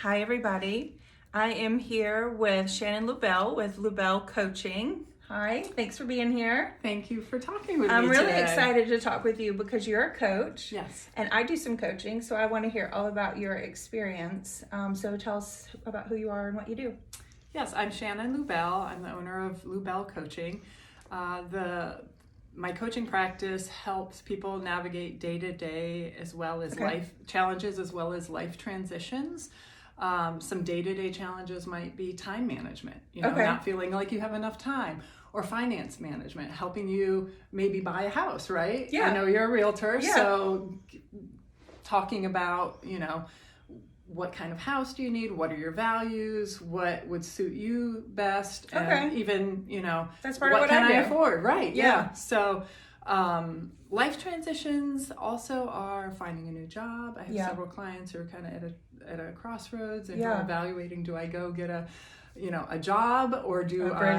Hi, everybody. I am here with Shannon Lubell with Lubell Coaching. Hi, thanks for being here. Thank you for talking with me I'm really today. excited to talk with you because you're a coach. Yes. And I do some coaching, so I want to hear all about your experience. So tell us about who you are and what you do. Yes, I'm Shannon Lubell. I'm the owner of Lubell Coaching. My coaching practice helps people navigate day-to-day as well as life challenges as well as life transitions. Some day-to-day challenges might be time management, not feeling like you have enough time, or finance management, helping you maybe buy a house, right? Yeah. I know you're a realtor, Yeah. so talking about, what kind of house do you need? What are your values? What would suit you best? And even, that's part of what can I do. I afford? Right. Yeah. So, life transitions also are finding a new job. I have several clients who are kind of at a crossroads and who are evaluating, do I go get a job, or do I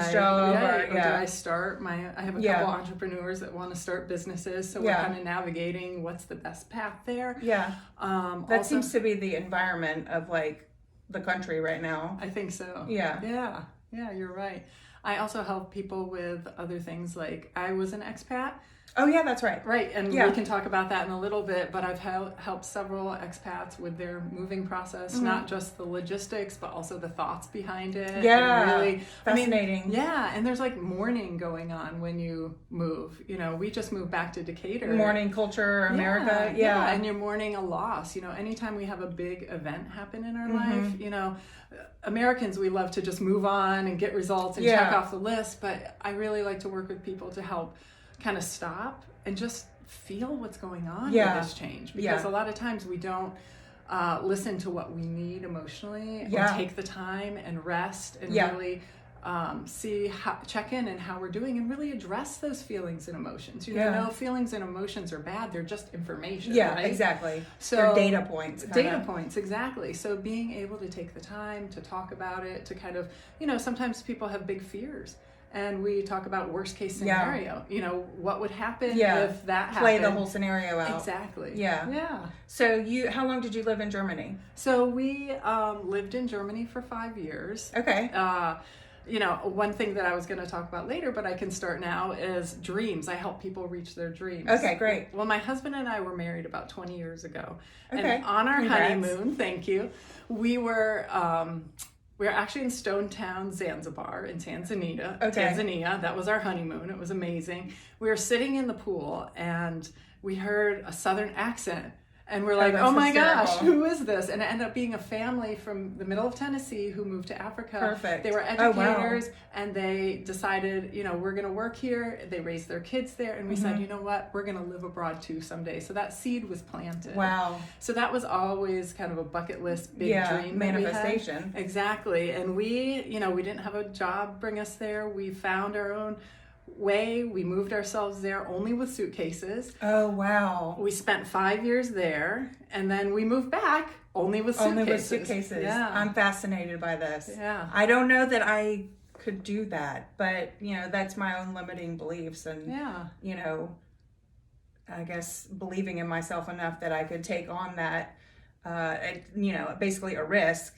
start I have a couple entrepreneurs that want to start businesses, so we're kind of navigating what's the best path there. That seems to be the environment of the country right now. I think so. Yeah, you're right. I also help people with other things, like I was an expat. Oh yeah, that's right. Right, and we can talk about that in a little bit, but I've helped several expats with their moving process, not just the logistics, but also the thoughts behind it. Yeah, and really fascinating. And there's mourning going on when you move. We just moved back to Decatur. Mourning culture, America. Yeah, and you're mourning a loss. Anytime we have a big event happen in our life, Americans, we love to just move on and get results and check off the list, but I really like to work with people to help kind of stop and just feel what's going on with this change, because a lot of times we don't listen to what we need emotionally, or take the time and rest and really check in and how we're doing, and really address those feelings and emotions. No feelings and emotions are bad, they're just information. Right? Exactly. So they're data points. Data points, exactly. So being able to take the time to talk about it, to kind of, sometimes people have big fears. And we talk about worst case scenario. What would happen if that happened? Play the whole scenario out. Exactly. Yeah. So how long did you live in Germany? So we lived in Germany for 5 years. Okay. One thing that I was going to talk about later, but I can start now, is dreams. I help people reach their dreams. Okay, great. Well, my husband and I were married about 20 years ago. Okay. And on our honeymoon, thank you, we were actually in Stone Town, Zanzibar, in Tanzania. Tanzania. That was our honeymoon. It was amazing. We were sitting in the pool and we heard a southern accent. And we're like, oh my gosh, who is this? And it ended up being a family from the middle of Tennessee who moved to Africa. Perfect. They were educators, and they decided, we're going to work here. They raised their kids there. And we said, you know what? We're going to live abroad too someday. So that seed was planted. Wow. So that was always kind of a bucket list big dream. Manifestation. Exactly. And we didn't have a job bring us there. We found our own way. We moved ourselves there only with suitcases. Oh wow. We spent 5 years there, and then we moved back only with suitcases. Yeah. I'm fascinated by this. Yeah. I don't know that I could do that, but that's my own limiting beliefs, and I guess believing in myself enough that I could take on that basically a risk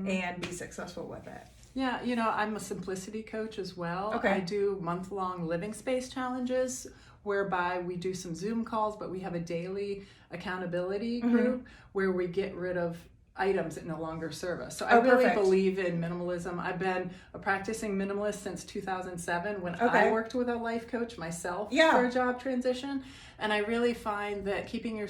and be successful with it. Yeah, I'm a simplicity coach as well. Okay. I do month-long living space challenges whereby we do some Zoom calls, but we have a daily accountability group where we get rid of items that no longer serve us. So I really believe in minimalism. I've been a practicing minimalist since 2007 when I worked with a life coach myself for a job transition. And I really find that keeping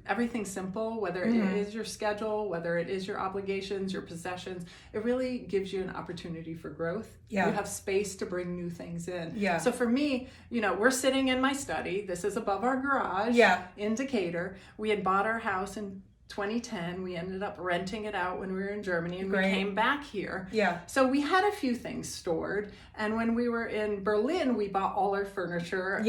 everything simple, whether it is your schedule, whether it is your obligations, your possessions, it really gives you an opportunity for growth. Yeah. You have space to bring new things in. Yeah. So for me, we're sitting in my study. This is above our garage in Decatur. We had bought our house in 2010. We ended up renting it out when we were in Germany, and we came back here. Yeah. So we had a few things stored, and when we were in Berlin, we bought all our furniture,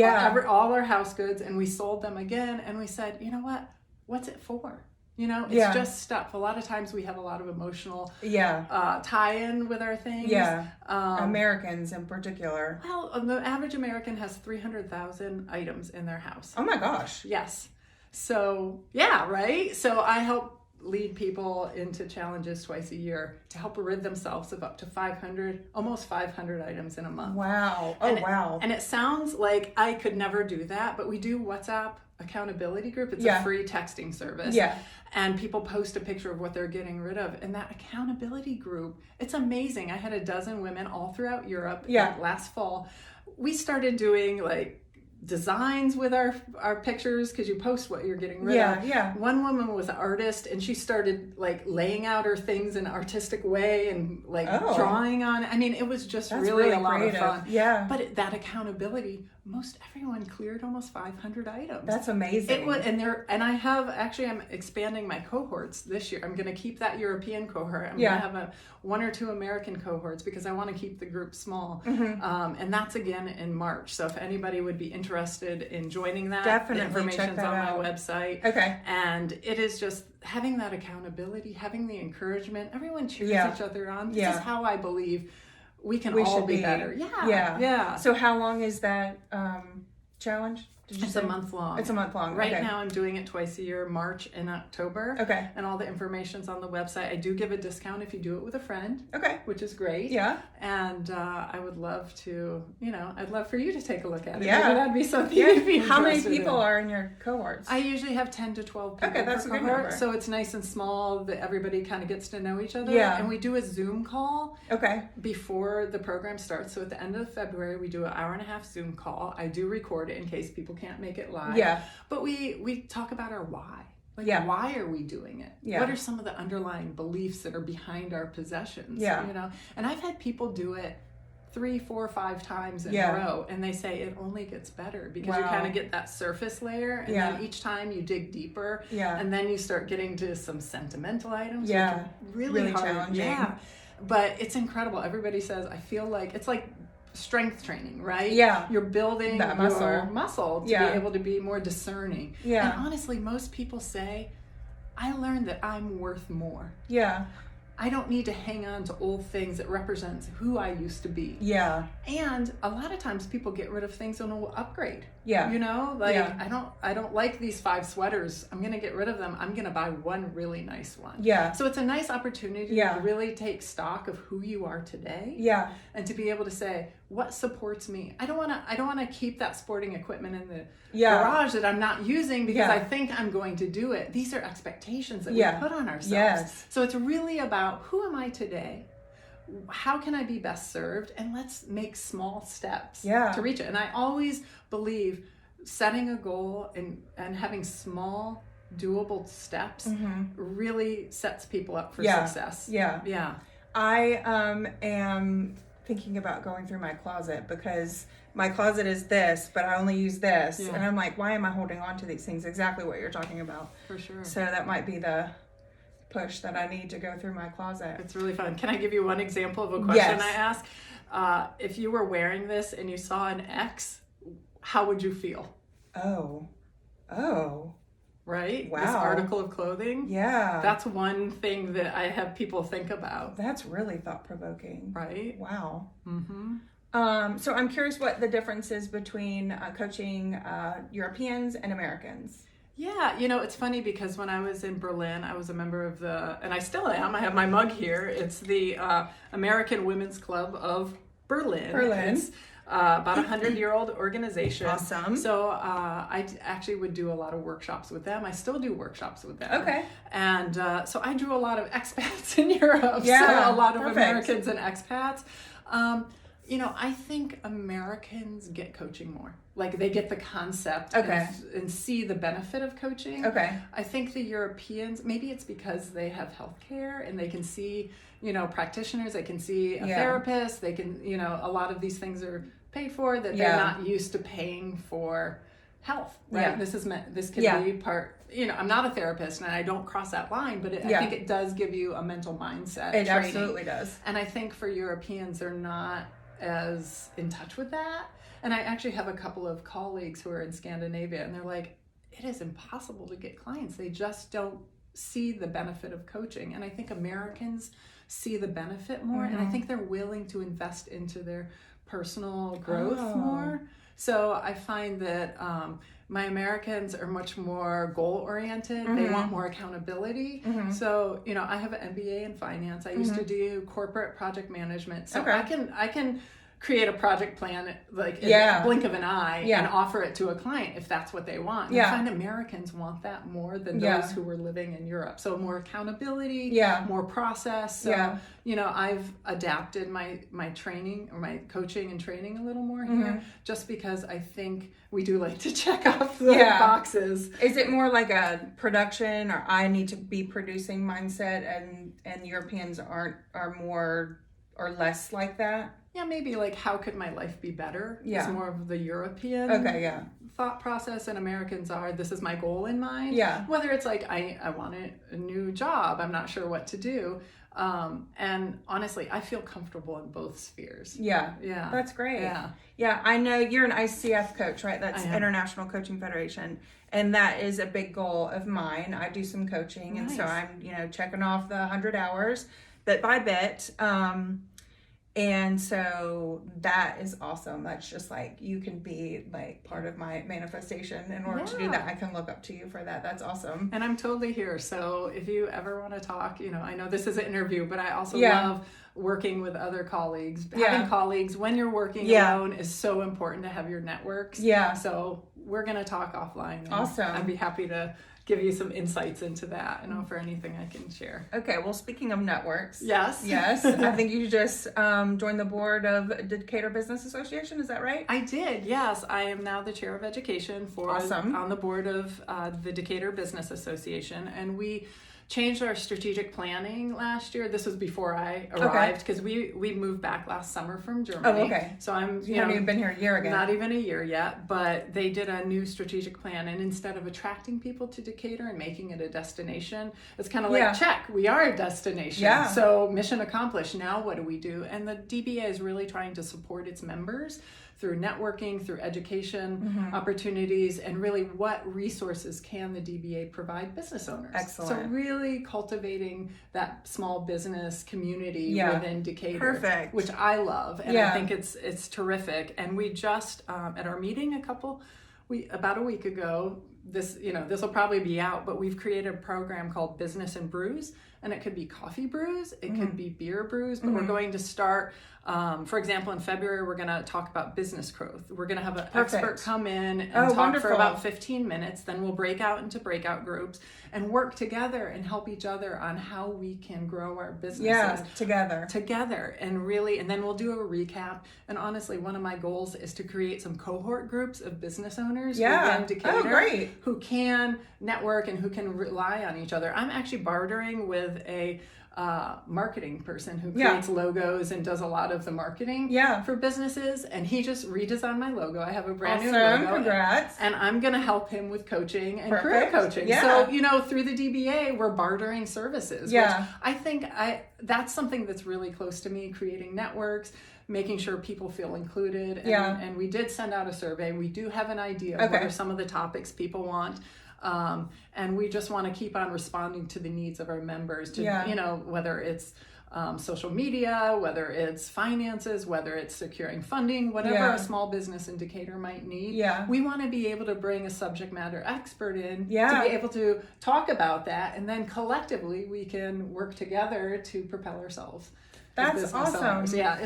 all our house goods, and we sold them again, and we said, you know what? What's it for? It's just stuff. A lot of times we have a lot of emotional tie-in with our things. Yeah. Americans in particular. Well, the average American has 300,000 items in their house. Oh my gosh. Yes. So, yeah, right? So I help lead people into challenges twice a year to help rid themselves of up to 500, almost 500 items in a month. Wow. Oh, wow. And it sounds like I could never do that, but we do WhatsApp accountability group. It's a free texting service. Yeah. And people post a picture of what they're getting rid of. And that accountability group, it's amazing. I had a dozen women all throughout Europe last fall. We started doing like designs with our pictures, because you post what you're getting rid of. Yeah. One woman was an artist, and she started like laying out her things in an artistic way and like drawing on it. I mean, it was just really a lot creative. of fun. Yeah. But that accountability, most everyone cleared almost 500 items. That's amazing. It was, and I have actually, I'm expanding my cohorts this year. I'm going to keep that European cohort. I'm going to have one or two American cohorts, because I want to keep the group small. And that's again in March. So if anybody would be interested in joining that, definitely the information's check that on out. my website. Okay. And it is just having that accountability, having the encouragement. Everyone cheers each other on. This is how I believe we can all be better. Yeah. So how long is that challenge? It's a month long. It's a month long. Right now I'm doing it twice a year, March and October. Okay. And all the information's on the website. I do give a discount if you do it with a friend. Okay. Which is great. Yeah. And I would love to, I'd love for you to take a look at it. Yeah. Maybe that'd be something you'd be How many interested people in. are in your cohorts? I usually have 10 to 12 people Okay, that's per a good cohort. number. So it's nice and small that everybody kind of gets to know each other. Yeah. And we do a Zoom call Okay. before the program starts. So at the end of February, we do an hour-and-a-half Zoom call. I do record it in case people can't make it live. Yeah. But we talk about our why. Like, why are we doing it? Yeah. What are some of the underlying beliefs that are behind our possessions? Yeah. And I've had people do it 3, 4, 5 times in a row, and they say it only gets better, because you kind of get that surface layer, and then each time you dig deeper, and then you start getting to some sentimental items, which are really hard. challenging. Yeah. But it's incredible. Everybody says, I feel like it's like strength training, right? Yeah. You're building that your muscle to be Yeah. able to be more discerning. Yeah. And honestly, most people say, I learned that I'm worth more. Yeah. I don't need to hang on to old things that represents who I used to be. Yeah. And a lot of times people get rid of things and will upgrade. Yeah. I don't like these 5 sweaters. I'm going to get rid of them. I'm going to buy one really nice one. Yeah. So it's a nice opportunity Yeah. to really take stock of who you are today. Yeah. And to be able to say, what supports me? I don't want to keep that sporting equipment in the garage that I'm not using because I think I'm going to do it. These are expectations that we put on ourselves. Yes. So it's really about, who am I today? How can I be best served? And let's make small steps to reach it. And I always believe setting a goal and having small, doable steps really sets people up for success. Yeah. I am thinking about going through my closet, because my closet is this, but I only use this. And I'm like, why am I holding on to these things? Exactly what you're talking about. For sure. So that might be the push that I need to go through my closet. It's really fun. Can I give you one example of a question Yes. I asked? If you were wearing this and you saw an X, how would you feel? Oh. Right? Wow. This article of clothing. Yeah. That's one thing that I have people think about. That's really thought-provoking. Right? Wow. Mm-hmm. So I'm curious what the difference is between coaching Europeans and Americans. Yeah, it's funny, because when I was in Berlin, I was a member of and I still am, I have my mug here. It's the American Women's Club of Berlin. It's about 100-year-old organization. Awesome. So I actually would do a lot of workshops with them. I still do workshops with them. Okay. And so I drew a lot of expats in Europe. Yeah, So a lot of perfect. Americans and expats. I think Americans get coaching more. Like, they get the concept and see the benefit of coaching. Okay. I think the Europeans, maybe it's because they have healthcare and they can see, practitioners, they can see a therapist, they can, a lot of these things are paid for, that they're not used to paying for health, right? Yeah. This can be part, I'm not a therapist and I don't cross that line, but I think it does give you a mental mindset It training. absolutely does. And I think for Europeans, they're not as in touch with that. And I actually have a couple of colleagues who are in Scandinavia, and they're like, it is impossible to get clients. They just don't see the benefit of coaching. And I think Americans see the benefit more, and I think they're willing to invest into their personal growth more. So I find that my Americans are much more goal-oriented. They want more accountability. So, you know, I have an MBA in finance. I used to do corporate project management. So I can create a project plan like in the blink of an eye and offer it to a client if that's what they want. And I find Americans want that more than those who were living in Europe. So more accountability, more process. So, you know, I've adapted my training or my coaching and training a little more here just because I think we do like to check off the boxes. Is it more like a production or I need to be producing mindset and Europeans are more or less like that? Yeah, maybe like how could my life be better? Is more of the European thought process, and Americans are this is my goal in mind. Yeah. Whether it's like I want a new job, I'm not sure what to do. And honestly, I feel comfortable in both spheres. Yeah. That's great. Yeah. I know you're an ICF coach, right? That's International Coaching Federation. And that is a big goal of mine. I do some coaching. And so I'm, you know, checking off the 100 hours bit by bit. And so that is awesome. That's just like, you can be like part of my manifestation. In order to do that, I can look up to you for that. That's awesome. And I'm totally here. So if you ever want to talk, you know, I know this is an interview, but I also love working with other colleagues. Having colleagues when you're working alone is so important to have your networks. So we're going to talk offline. Awesome. I'd be happy to give you some insights into that and offer anything I can share. Okay, well, speaking of networks. Yes. I think you just joined the board of Decatur Business Association. Is that right? I did, yes. I am now the chair of education on the board of the Decatur Business Association. And we changed our strategic planning last year. This was before I arrived because we moved back last summer from Germany. Oh, okay. So you haven't even been here a year again. Not even a year yet, but they did a new strategic plan, and instead of attracting people to Decatur and making it a destination, it's kind of like check, we are a destination. So mission accomplished. Now what do we do? And the DBA is really trying to support its members through networking, through education opportunities, and really what resources can the DBA provide business owners. Excellent. So really cultivating that small business community within Decatur, which I love, and I think it's terrific. And we just at our meeting about a week ago, this will probably be out, but we've created a program called Business and Brews, and it could be coffee brews, it could be beer brews, but we're going to start, for example, in February, we're going to talk about business growth. We're going to have an expert come in and talk for about 15 minutes. Then we'll break out into breakout groups and work together and help each other on how we can grow our businesses together. And then we'll do a recap. And honestly, one of my goals is to create some cohort groups of business owners within Decatur who can network and who can rely on each other. I'm actually bartering with a marketing person who creates logos and does a lot of the marketing for businesses, and he just redesigned my logo. I have a brand new logo. Congrats. And I'm going to help him with coaching and career coaching. So, through the DBA, we're bartering services, which I think that's something that's really close to me, creating networks, making sure people feel included. And we did send out a survey. We do have an idea of what are some of the topics people want. And we just want to keep on responding to the needs of our members to, whether it's social media, whether it's finances, whether it's securing funding, whatever a small business indicator might need. We want to be able to bring a subject matter expert in to be able to talk about that. And then collectively we can work together to propel ourselves. That's awesome. Owners. Yeah,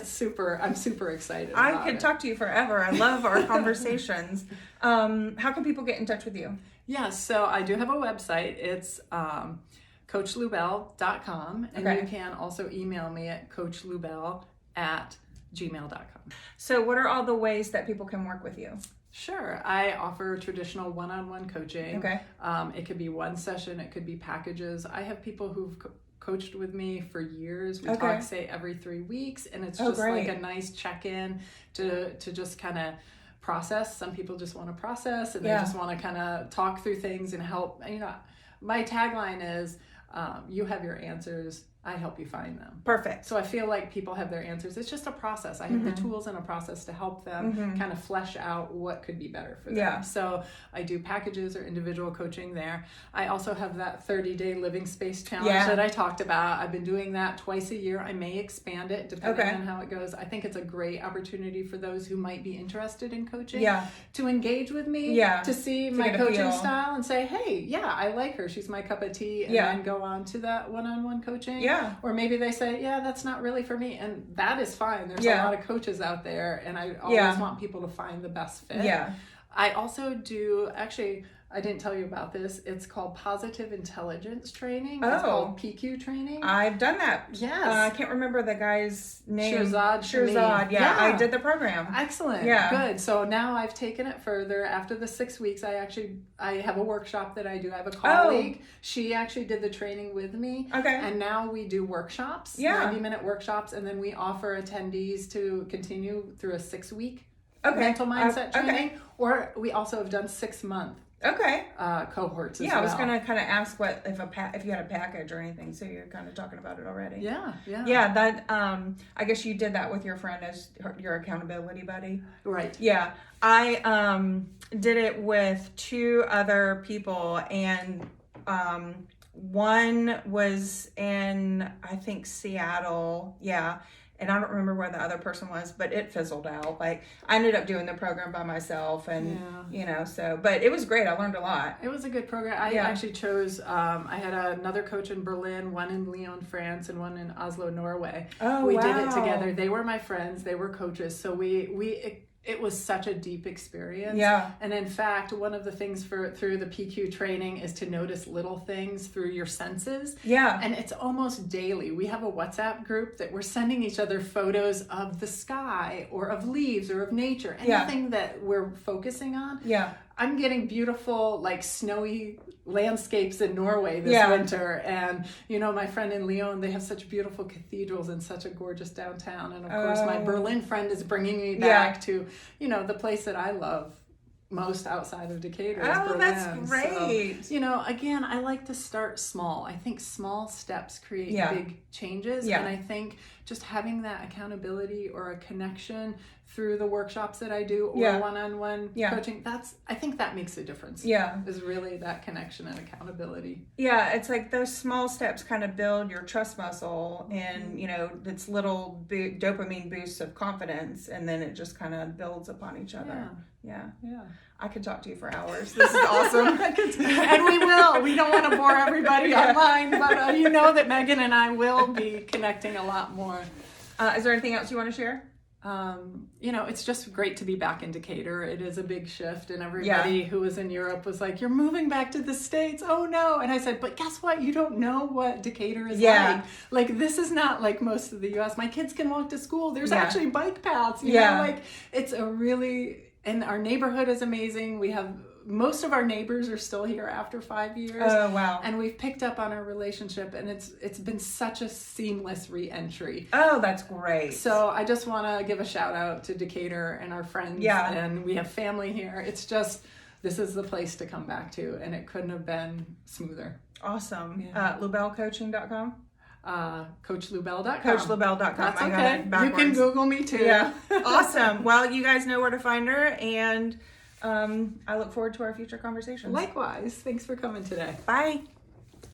I'm super excited about I could talk to you forever. I love our conversations. How can people get in touch with you? Yes, so I do have a website. It's coachlubell.com, and you can also email me at coachlubell@gmail.com. So what are all the ways that people can work with you? Sure. I offer traditional one-on-one coaching. It could be one session. It could be packages. I have people who've coached with me for years. We talk, say, every 3 weeks, and it's just like a nice check-in to just kind of process. Some people just want to process, and they just want to kind of talk through things and help. My tagline is, you have your answers, I help you find them. Perfect. So I feel like people have their answers. It's just a process. I have the tools and a process to help them kind of flesh out what could be better for them. Yeah. So I do packages or individual coaching there. I also have that 30-day living space challenge that I talked about. I've been doing that twice a year. I may expand it depending on how it goes. I think it's a great opportunity for those who might be interested in coaching to engage with me, to see my coaching style and say, hey, I like her. She's my cup of tea. And then go on to that one-on-one coaching. Or maybe they say, that's not really for me. And that is fine. There's a lot of coaches out there. And I always want people to find the best fit. I also do, actually, I didn't tell you about this. It's called positive intelligence training. It's called PQ training. I've done that. Yes. I can't remember the guy's name. Shirzad. Yeah, I did the program. Excellent. Yeah. Good. So now I've taken it further. After the 6 weeks, I have a workshop that I do. I have a colleague. She actually did the training with me. Okay. And now we do workshops, 90-minute workshops, and then we offer attendees to continue through a 6-week mental mindset training. Or we also have done 6-month cohorts as well. I was going to kind of ask if you had a package or anything, so you're kind of talking about it already. Yeah, that I guess you did that with your friend as your accountability buddy. Right. Yeah. I did it with 2 other people, and one was in, I think, Seattle. Yeah. And I don't remember where the other person was, but it fizzled out. Like, I ended up doing the program by myself, and but it was great. I learned a lot. It was a good program. I actually chose, I had another coach in Berlin, one in Lyon, France, and one in Oslo, Norway. We did it together. They were my friends. They were coaches. So it was such a deep experience. Yeah. And in fact, one of the things through the PQ training is to notice little things through your senses. Yeah. And it's almost daily. We have a WhatsApp group that we're sending each other photos of the sky or of leaves or of nature, anything that we're focusing on. Yeah. I'm getting beautiful, like, snowy landscapes in Norway this winter. And, my friend in Lyon, they have such beautiful cathedrals and such a gorgeous downtown. And, of course, my Berlin friend is bringing me back to, the place that I love most outside of Decatur is Berlin. That's great. So, again, I like to start small. I think small steps create big changes. And I think just having that accountability or a connection through the workshops that I do or one-on-one coaching, I think that makes a difference. Is really that connection and accountability. Yeah, it's like those small steps kind of build your trust muscle, and it's little dopamine boosts of confidence, and then it just kind of builds upon each other. Yeah. I could talk to you for hours. This is awesome. And we will. We don't want to bore everybody online, but that Megan and I will be connecting a lot more. Is there anything else you want to share? It's just great to be back in Decatur. It is a big shift, and everybody who was in Europe was like, you're moving back to the States. Oh no. And I said, but guess what? You don't know what Decatur is like. Like, this is not like most of the US. My kids can walk to school. There's actually bike paths, you know, like it's and our neighborhood is amazing. We have most of our neighbors are still here after 5 years. Oh, wow. And we've picked up on our relationship, and it's been such a seamless re-entry. Oh, that's great. So I just want to give a shout out to Decatur and our friends. Yeah. And we have family here. It's just, this is the place to come back to, and it couldn't have been smoother. Awesome. LubellCoaching.com? CoachLubell.com. CoachLubell.com. That's okay. You can Google me too. Yeah. Awesome. Well, you guys know where to find her, and I look forward to our future conversations. Likewise. Thanks for coming today. Bye.